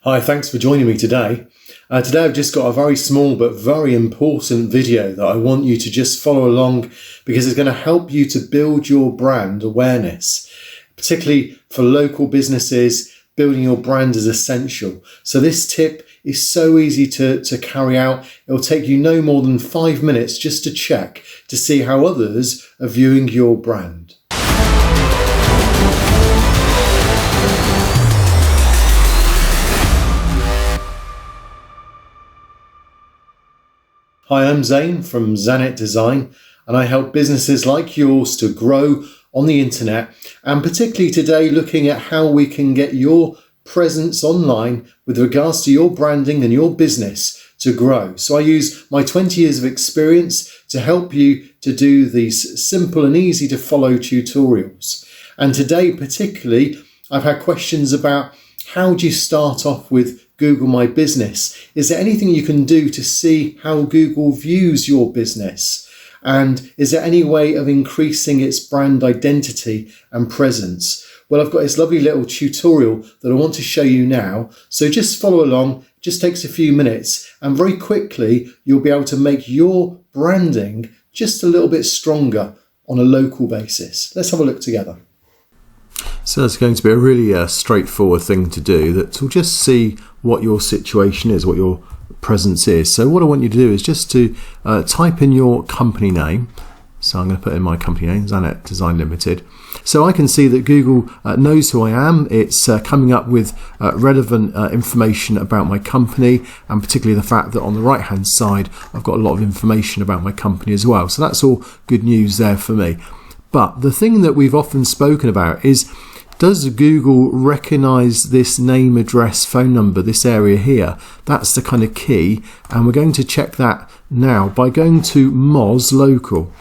Hi, thanks for joining me today. Today I've just got a very small but very important video that I want you to just follow along because it's going to help you to build your brand awareness. Particularly for local businesses, building your brand is essential. So this tip is so easy to carry out. It'll take you no more than 5 minutes just to check to see how others are viewing your brand. Hi, I'm Zane from Zanet Design, and I help businesses like yours to grow on the internet, and particularly today looking at how we can get your presence online with regards to your branding and your business to grow. So I use my 20 years of experience to help you to do these simple and easy to follow tutorials. And today particularly, I've had questions about how do you start off with Google My Business? Is there anything you can do to see how Google views your business? And is there any way of increasing its brand identity and presence? Well, I've got this lovely little tutorial that I want to show you now. So just follow along, it just takes a few minutes, and very quickly you'll be able to make your branding just a little bit stronger on a local basis. Let's have a look together. So it's going to be a really straightforward thing to do that will just see what your situation is, what your presence is. So what I want you to do is just to type in your company name. So I'm going to put in my company name, Zanet Design Limited. So I can see that Google knows who I am. It's coming up with relevant information about my company, and particularly the fact that on the right hand side I've got a lot of information about my company as well. So that's all good news there for me. But the thing that we've often spoken about is, does Google recognize this name, address, phone number, this area here? That's the kind of key, and we're going to check that now by going to Moz Local.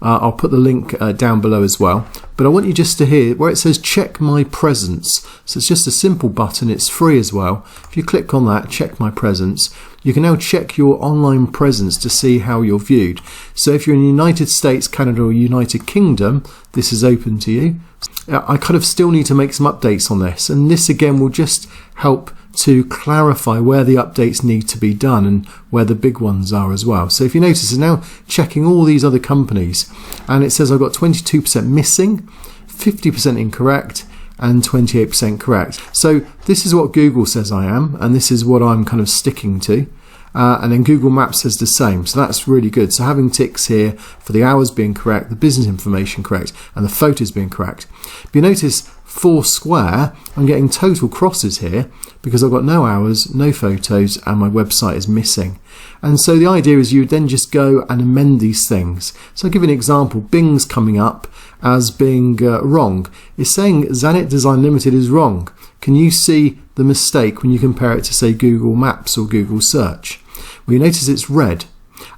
I'll put the link down below as well, but I want you just to hear where it says check my presence. So it's just a simple button, it's free as well. If you click on that, check my presence, you can now check your online presence to see how you're viewed. So if you're in the United States, Canada or United Kingdom, this is open to you. I kind of still need to make some updates on this, and this again will just help to clarify where the updates need to be done and where the big ones are as well. So if you notice, it's now checking all these other companies, and it says I've got 22% missing, 50% incorrect, and 28% correct. So this is what Google says I am, and this is what I'm kind of sticking to. And then Google Maps says the same, so that's really good. So having ticks here for the hours being correct, the business information correct, and the photos being correct. But you notice Foursquare, I'm getting total crosses here because I've got no hours, no photos, and my website is missing. And so the idea is you would then just go and amend these things. So I'll give you an example. Bing's coming up as being wrong. It's saying Zanet Design Limited is wrong. Can you see the mistake when you compare it to, say, Google Maps or Google Search? Well, you notice it's red,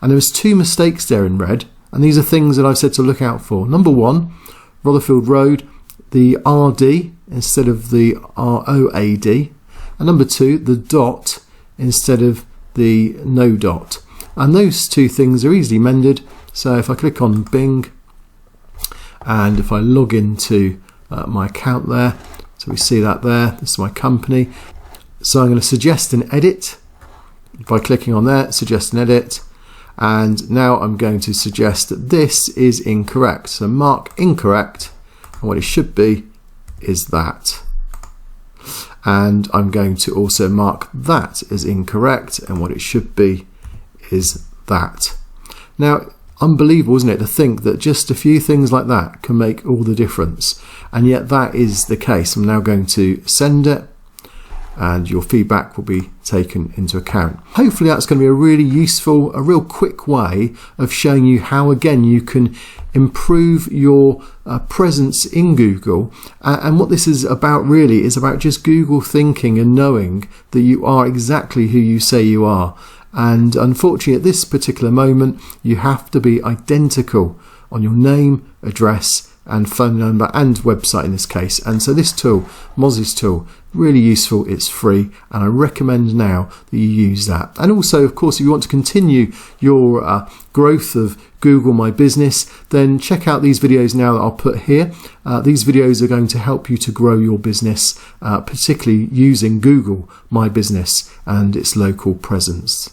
and there's 2 mistakes there in red, and these are things that I've said to look out for. Number 1, Rotherfield Road, the RD instead of the ROAD, and number 2, the dot instead of the no dot. And those 2 things are easily mended. So if I click on Bing, and if I log into my account there, so we see that there, this is my company. So I'm going to suggest an edit by clicking on there, suggest an edit, and now I'm going to suggest that this is incorrect. So mark incorrect, and what it should be is that. And I'm going to also mark that as incorrect, and what it should be is that. Now, unbelievable, isn't it, to think that just a few things like that can make all the difference, and yet that is the case. I'm now going to send it, and your feedback will be taken into account. Hopefully that's going to be a really useful, a real quick way of showing you how again you can improve your presence in Google, and what this is about really is about just Google thinking and knowing that you are exactly who you say you are. And unfortunately at this particular moment you have to be identical on your name, address, and phone number and website in this case. And so this tool, Moz's tool, really useful, it's free, and I recommend now that you use that. And also, of course, if you want to continue your growth of Google My Business, then check out these videos now that I'll put here. These videos are going to help you to grow your business, particularly using Google My Business and its local presence.